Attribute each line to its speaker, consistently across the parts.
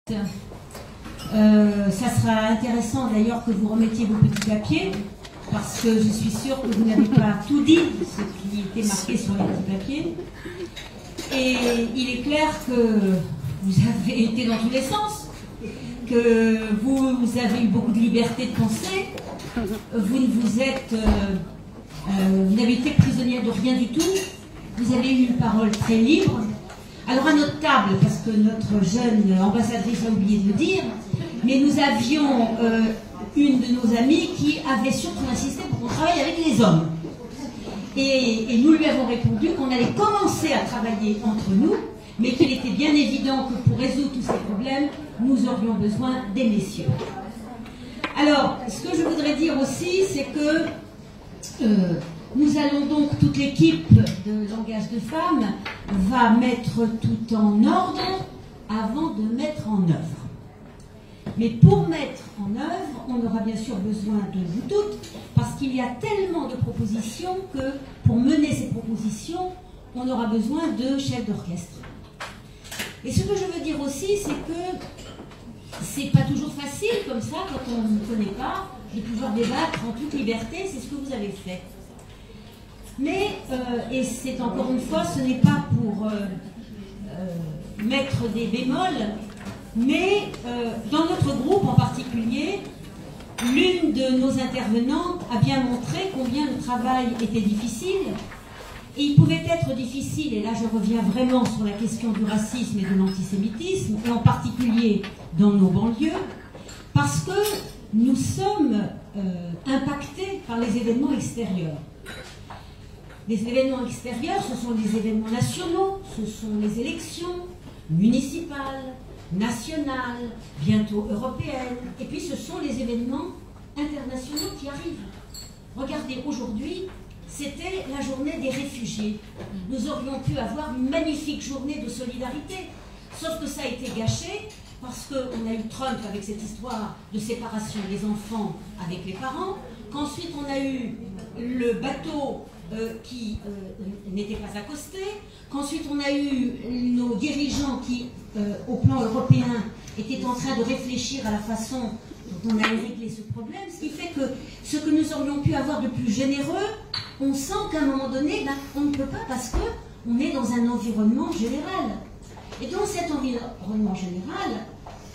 Speaker 1: Ça sera intéressant d'ailleurs que vous remettiez vos petits papiers, parce que je suis sûre que vous n'avez pas tout dit, ce qui était marqué sur les petits papiers. Et il est clair que vous avez été dans tous les sens, que vous avez eu beaucoup de liberté de penser, vous n'avez été prisonnière de rien du tout, vous avez eu une parole très libre. Alors à notre table, parce que notre jeune ambassadrice a oublié de le dire, mais nous avions une de nos amies qui avait surtout insisté pour qu'on travaille avec les hommes. Et nous lui avons répondu qu'on allait commencer à travailler entre nous, mais qu'il était bien évident que pour résoudre tous ces problèmes, nous aurions besoin des messieurs. Alors, ce que je voudrais dire aussi, c'est que nous allons donc, toute l'équipe de Langage de Femmes va mettre tout en ordre avant de mettre en œuvre. Mais pour mettre en œuvre, on aura bien sûr besoin de vous toutes, parce qu'il y a tellement de propositions que pour mener ces propositions, on aura besoin de chefs d'orchestre. Et ce que je veux dire aussi, c'est que c'est pas toujours facile comme ça, quand on ne connaît pas, de pouvoir débattre en toute liberté. C'est ce que vous avez fait. Mais, et c'est encore une fois, ce n'est pas pour mettre des bémols, mais dans notre groupe en particulier, l'une de nos intervenantes a bien montré combien le travail était difficile. Et il pouvait être difficile, et là je reviens vraiment sur la question du racisme et de l'antisémitisme, et en particulier dans nos banlieues, parce que nous sommes impactés par les événements extérieurs. Les événements extérieurs, ce sont les événements nationaux, ce sont les élections municipales, nationales, bientôt européennes, et puis ce sont les événements internationaux qui arrivent. Regardez, aujourd'hui, c'était la journée des réfugiés. Nous aurions pu avoir une magnifique journée de solidarité, sauf que ça a été gâché parce qu'on a eu Trump avec cette histoire de séparation des enfants avec les parents, qu'ensuite on a eu le bateau qui n'était pas accosté, qu'ensuite on a eu nos dirigeants qui, au plan européen, étaient en train de réfléchir à la façon dont on allait régler ce problème, ce qui fait que ce que nous aurions pu avoir de plus généreux, on sent qu'à un moment donné, on ne peut pas parce qu'on est dans un environnement général. Et dans cet environnement général,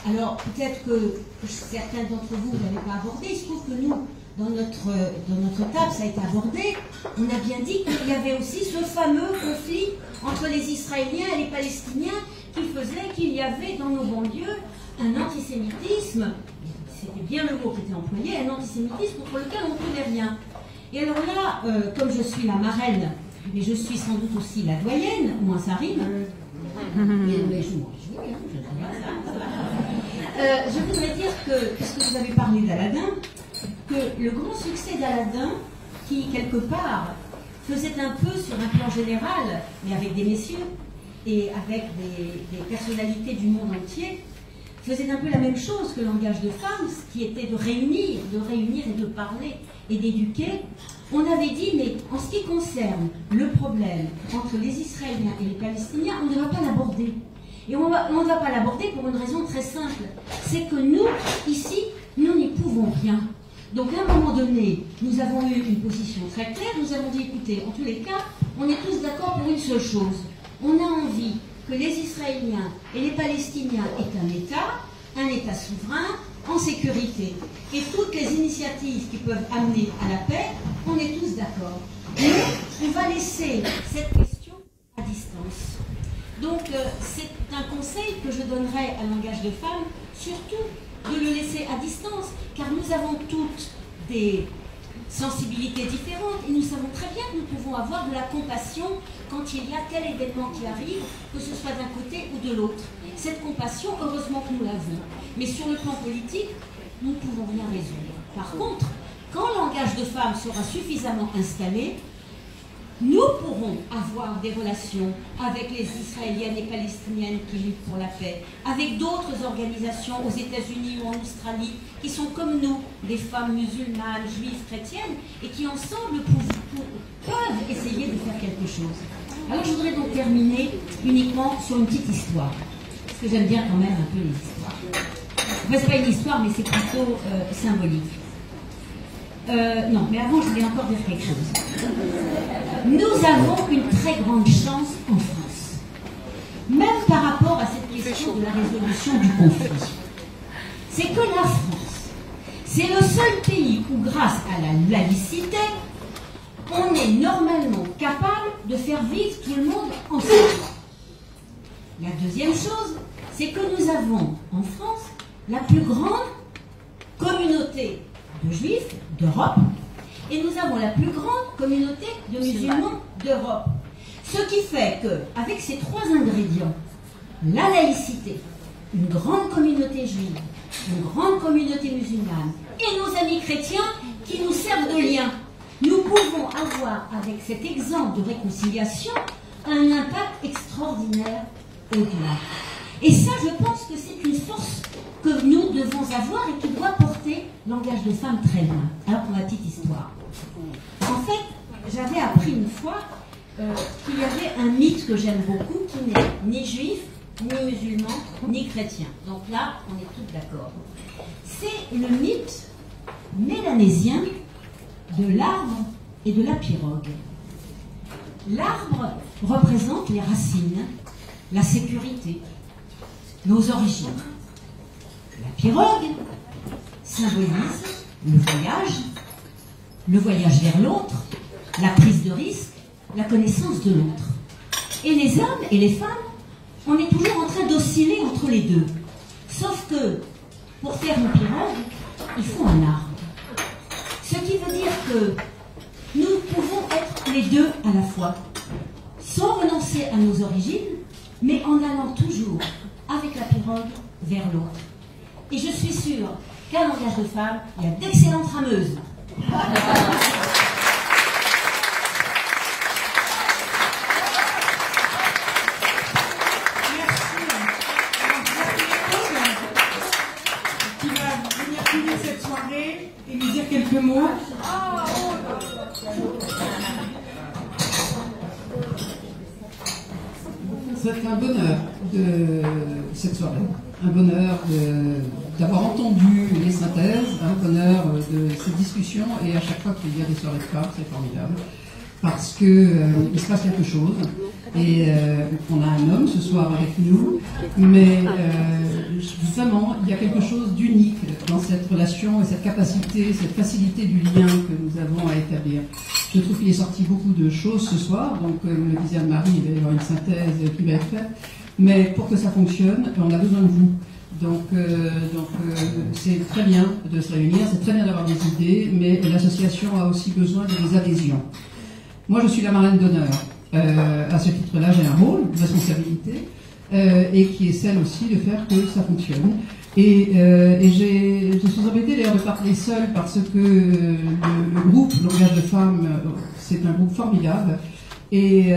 Speaker 1: alors peut-être que certains d'entre vous ne l'avaient pas abordé, il se trouve que nous, dans notre table, ça a été abordé, on a bien dit qu'il y avait aussi ce fameux conflit entre les Israéliens et les Palestiniens qui faisait qu'il y avait dans nos banlieues un antisémitisme, c'était bien le mot qui était employé, un antisémitisme contre lequel on ne pouvait rien. Et alors là, comme je suis la marraine, mais je suis sans doute aussi la doyenne, au moins ça rime, mais je m'en jouis, je voudrais dire que, puisque vous avez parlé d'Aladin, que le grand succès d'Aladin, qui quelque part faisait un peu sur un plan général, mais avec des messieurs et avec des personnalités du monde entier, faisait un peu la même chose que le Langage de Femmes, ce qui était de réunir et de parler et d'éduquer. On avait dit, mais en ce qui concerne le problème entre les Israéliens et les Palestiniens, on ne va pas l'aborder. Et on ne va pas l'aborder pour une raison très simple, c'est que nous, ici, nous n'y pouvons rien. Donc à un moment donné, nous avons eu une position très claire, nous avons dit, écoutez, en tous les cas, on est tous d'accord pour une seule chose. On a envie que les Israéliens et les Palestiniens aient un État souverain, en sécurité. Et toutes les initiatives qui peuvent amener à la paix, on est tous d'accord. Mais on va laisser cette question à distance. Donc c'est un conseil que je donnerais à Langage de Femmes, surtout de le laisser à distance, car nous avons toutes des sensibilités différentes et nous savons très bien que nous pouvons avoir de la compassion quand il y a tel événement qui arrive, que ce soit d'un côté ou de l'autre. Cette compassion, heureusement que nous l'avons. Mais sur le plan politique, nous ne pouvons rien résoudre. Par contre, quand Langage de Femmes sera suffisamment installé, nous pourrons avoir des relations avec les Israéliennes et Palestiniennes qui luttent pour la paix, avec d'autres organisations aux États-Unis ou en Australie qui sont comme nous, des femmes musulmanes, juives, chrétiennes, et qui ensemble peuvent essayer de faire quelque chose. Alors je voudrais donc terminer uniquement sur une petite histoire, parce que j'aime bien quand même un peu les histoires. Enfin, c'est pas une histoire, mais c'est plutôt symbolique. Non, mais avant, je voulais encore dire quelque chose. Nous avons une très grande chance en France, même par rapport à cette question de la résolution du conflit. C'est que la France, c'est le seul pays où, grâce à la laïcité, on est normalement capable de faire vivre tout le monde ensemble. La deuxième chose, c'est que nous avons en France la plus grande communauté de juifs d'Europe et nous avons la plus grande communauté de musulmans d'Europe. Ce qui fait qu'avec ces trois ingrédients, la laïcité, une grande communauté juive, une grande communauté musulmane et nos amis chrétiens qui nous servent de lien, nous pouvons avoir avec cet exemple de réconciliation un impact extraordinaire au-delà. Et ça, je pense que c'est une force que nous devons avoir et qui doit porter l'engagement des femmes très loin. Alors pour la petite histoire. En fait, j'avais appris une fois qu'il y avait un mythe que j'aime beaucoup qui n'est ni juif, ni musulman, ni chrétien. Donc là, on est tous d'accord. C'est le mythe mélanésien de l'arbre et de la pirogue. L'arbre représente les racines, la sécurité, nos origines. La pirogue symbolise le voyage vers l'autre, la prise de risque, la connaissance de l'autre. Et les hommes et les femmes, on est toujours en train d'osciller entre les deux. Sauf que, pour faire une pirogue, il faut un arbre. Ce qui veut dire que nous pouvons être les deux à la fois, sans renoncer à nos origines, mais en allant toujours avec la pirogue vers l'autre. Et je suis sûre qu'à Langage de Femmes, il y a d'excellentes rameuses.
Speaker 2: Qui va venir finir cette soirée et nous dire quelques mots.
Speaker 3: C'est un bonheur de cette soirée, un bonheur d'avoir entendu les synthèses, un bonheur de cette discussion, et à chaque fois qu'il y a des soirées de femmes, c'est formidable, parce qu'il se passe quelque chose, et on a un homme ce soir avec nous, mais vraiment, il y a quelque chose d'unique dans cette relation et cette capacité, cette facilité du lien que nous avons à établir. Je trouve qu'il est sorti beaucoup de choses ce soir, donc comme le disait Anne-Marie, il va y avoir une synthèse qui va être faite, mais pour que ça fonctionne, on a besoin de vous. Donc c'est très bien de se réunir, c'est très bien d'avoir des idées, mais l'association a aussi besoin de des adhésions. Moi, je suis la marraine d'honneur. À ce titre-là, j'ai un rôle, une responsabilité, et qui est celle aussi de faire que ça fonctionne. Et je suis embêtée d'ailleurs de parler seule parce que le groupe Langage de Femmes, c'est un groupe formidable. Et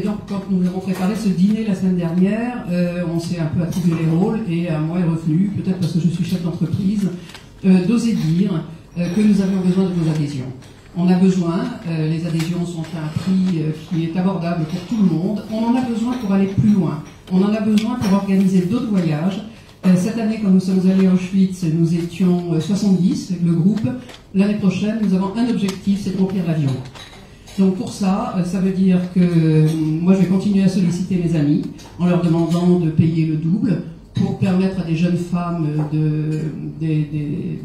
Speaker 3: donc, quand nous avons préparé ce dîner la semaine dernière, on s'est un peu attribué les rôles, et à moi est revenu, peut-être parce que je suis chef d'entreprise, d'oser dire que nous avions besoin de vos adhésions. On a besoin, les adhésions sont à un prix qui est abordable pour tout le monde, on en a besoin pour aller plus loin, on en a besoin pour organiser d'autres voyages. Cette année, quand nous sommes allés à Auschwitz, nous étions 70, le groupe. L'année prochaine, nous avons un objectif, c'est de remplir l'avion. Donc pour ça, ça veut dire que moi je vais continuer à solliciter mes amis en leur demandant de payer le double pour permettre à des jeunes femmes de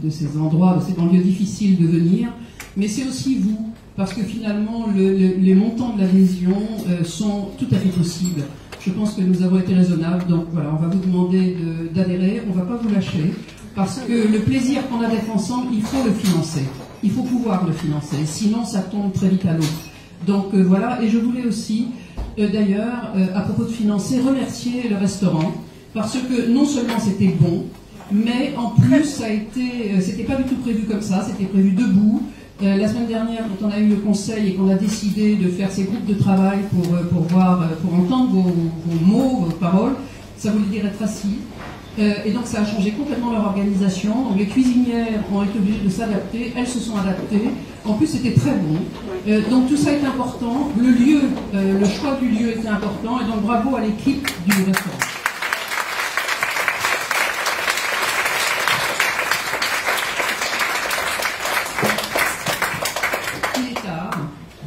Speaker 3: ces endroits, de ces banlieues difficiles de venir. Mais c'est aussi vous, parce que finalement les montants de l'adhésion sont tout à fait possibles. Je pense que nous avons été raisonnables, donc voilà, on va vous demander d'adhérer, on ne va pas vous lâcher, parce que le plaisir qu'on a d'être ensemble, il faut le financer. Il faut pouvoir le financer, sinon ça tombe très vite à l'eau. Donc voilà, et je voulais aussi, d'ailleurs, à propos de financer, remercier le restaurant, parce que non seulement c'était bon, mais en plus ça a été, c'était pas du tout prévu comme ça, c'était prévu debout. La semaine dernière, quand on a eu le conseil et qu'on a décidé de faire ces groupes de travail pour entendre vos mots, vos paroles, ça voulait dire être assis. Et donc ça a changé complètement leur organisation. Donc les cuisinières ont été obligées de s'adapter, elles se sont adaptées. En plus c'était très bon. Donc tout ça est important. Le lieu, le choix du lieu était important. Et donc bravo à l'équipe du restaurant.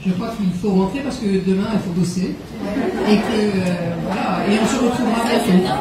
Speaker 3: Je crois qu'il faut rentrer parce que demain il faut bosser et que voilà, et on se retrouvera bientôt.